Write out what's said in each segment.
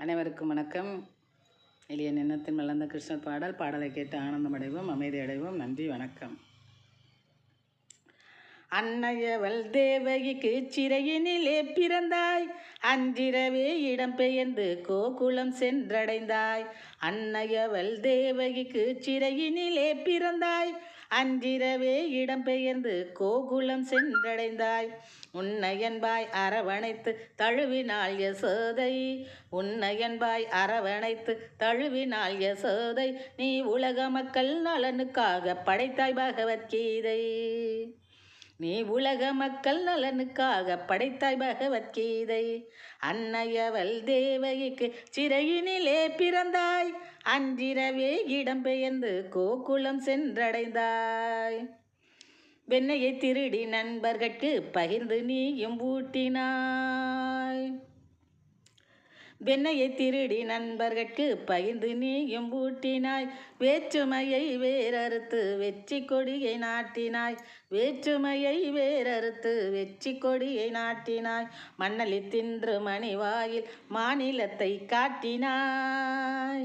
அனைவருக்கும் வணக்கம். எளிய எண்ணத்தில் மலர்ந்த கிருஷ்ணர் பாடலை கேட்டு ஆனந்தம் அடைவோம், அமைதி அடைவோம். நன்றி, வணக்கம். அன்னையவள் தேவகிக்கு சிறையினிலே பிறந்தாய், அன்றிரவே இடம்பெயர்ந்து கோகுலம் சென்றடைந்தாய். அன்னையவள் தேவகிக்கு சிறையினிலே பிறந்தாய், அன்றிரவே இடம்பெயர்ந்து கோகுலம் சென்றடைந்தாய். உன்னையன்பாய் அரவணைத்து தழுவினாள் யசோதை, உன்னையன்பாய் அரவணைத்து தழுவினாள் யசோதை. நீ உலக மக்கள் நலனுக்காக படைத்தாய் பகவத்கீதை, நீ உலக மக்கள் நலனுக்காக படைத்தாய் பகவத்கீதை. அன்னையவள் தேவகிக்கு சிறையினிலே பிறந்தாய், அன்றிரவே இடம்பெயர்ந்து கோகுலம் சென்றடைந்தாய். வெண்ணையை திருடி நண்பர்கட்கு பகிர்ந்து நீயும் ஊட்டினாய், வெண்ணையை திருடி நண்பர்கட்கு பகிர்ந்து நீயும் ஊட்டினாய். வேற்றுமையை வேறறுத்து வெற்றி கொடியை நாட்டினாய், வேற்றுமையை வேறறுத்து வெற்றி கொடியை நாட்டினாய். மண்ணலி தின்று மணிவாயில் மாநிலத்தை காட்டினாய்,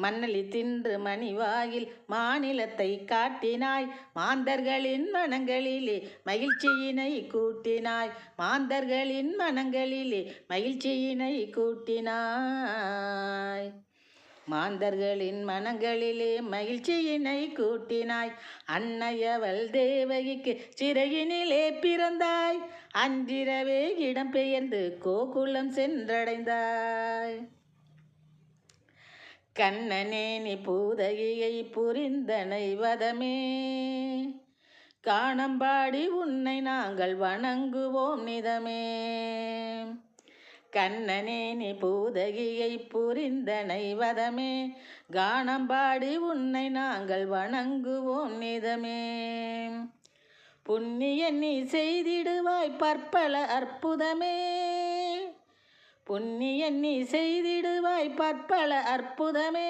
மண்ணலி தின்று மணிவாயில் மாநிலத்தை காட்டினாய். மாந்தர்களின் மனங்களிலே மகிழ்ச்சியினை கூட்டினாய், மாந்தர்களின் மனங்களிலே மகிழ்ச்சியினை கூட்டினாய், மாந்தர்களின் மனங்களிலே மகிழ்ச்சியினை கூட்டினாய். அன்னையவள் தேவகிக்கு சிறையினிலே பிறந்தாய், அன்றிரவே இடம்பெயர்ந்து கோகுலம் சென்றடைந்தாய். கண்ணனே நீ பூதகியை புரிந்தனை வதமே, காணம்பாடி உன்னை நாங்கள் வணங்குவோம் நிதமே. கண்ணனே நீ பூதகியை புரிந்தனை வதமே, காணம்பாடி உன்னை நாங்கள் வணங்குவோம் நிதமே. புண்ணியன் நீ செய்திடுவாய் பற்பல அற்புதமே, புண்ணியன் நீ செய்திடுவாய் பற்பல அற்புதமே.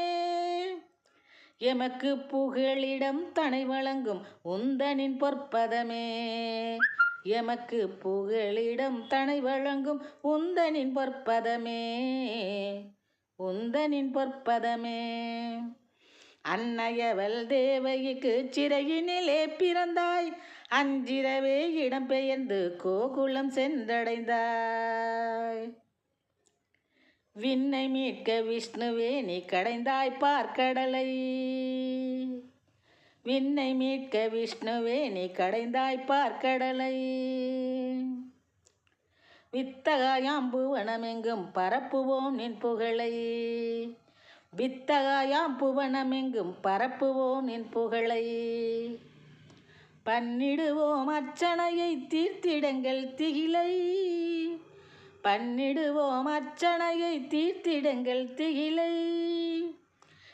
எமக்கு புகழிடம் தனை வழங்கும் உந்தனின் பொற்பதமே, எமக்கு புகழிடம் தனை வழங்கும் உந்தனின் பொற்பதமே, உந்தனின் பொற்பதமே. அன்னையவள் தேவகிக்கு சிறையினிலே பிறந்தாய், அன்றிரவே இடம்பெயர்ந்து கோகுலம் சென்றடைந்தாய். விண்ணை மீட்க விஷ்ணுவே நீ கடைந்தாய் பார்க்கடலை, விண்ணை மீட்க விஷ்ணுவே நீ கடைந்தாய் பார்க்கடலை. வித்தகாயாம் புவனமெங்கும் பரப்புவோம் நின் புகழை, வித்தகாயாம் புவனமெங்கும் பரப்புவோம் நின் புகழை. பன்னிடுவோம் அர்ச்சனையை தீர்த்திடங்கள் திகிலை, பன்னிடுவோம் அர்ச்சனையை தீர்த்திடங்கள் திகிலை.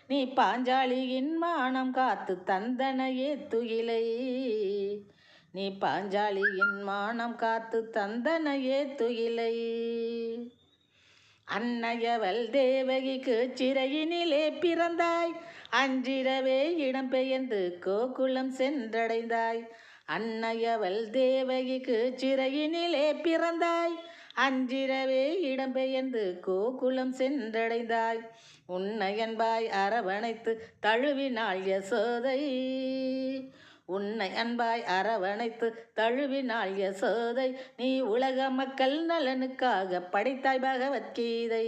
நீ பாஞ்சாலியின் மானம் காத்து தந்தனையே துகிலை, நீ பாஞ்சாலியின் மானம் காத்து தந்தனையே துகிலை. அன்னையவள் தேவகிக்கு சிறையினிலே பிறந்தாய், அன்றிரவே இடம்பெயர்ந்து கோகுலம் சென்றடைந்தாய். அன்னையவள் தேவகிக்கு சிறையினிலே பிறந்தாய், அன்றிரவே இடம்பெயர்ந்து கோகுலம் சென்றடைந்தாய். உன்னையன்பாய் அரவணைத்து தழுவினாள் யசோதை, உன்னை அன்பாய் அரவணைத்து தழுவினாள் யசோதை. நீ உலக மக்கள் நலனுக்காக படைத்தாய் பகவத்கீதை,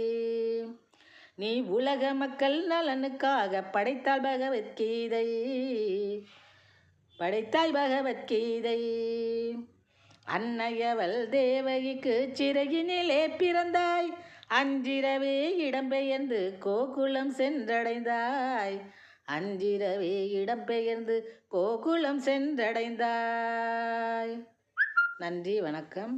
நீ உலக மக்கள் நலனுக்காக படைத்தாள் பகவத்கீதை, படைத்தாய் பகவத்கீதை. அன்னையவள் தேவகிக்கு சிறையினிலே பிறந்தாய், அன்றிரவே இடம்பெயர்ந்து கோகுலம் சென்றடைந்தாய், அன்றிரவே இடம்பெயர்ந்து கோகுலம் சென்றடைந்தாய். நன்றி, வணக்கம்.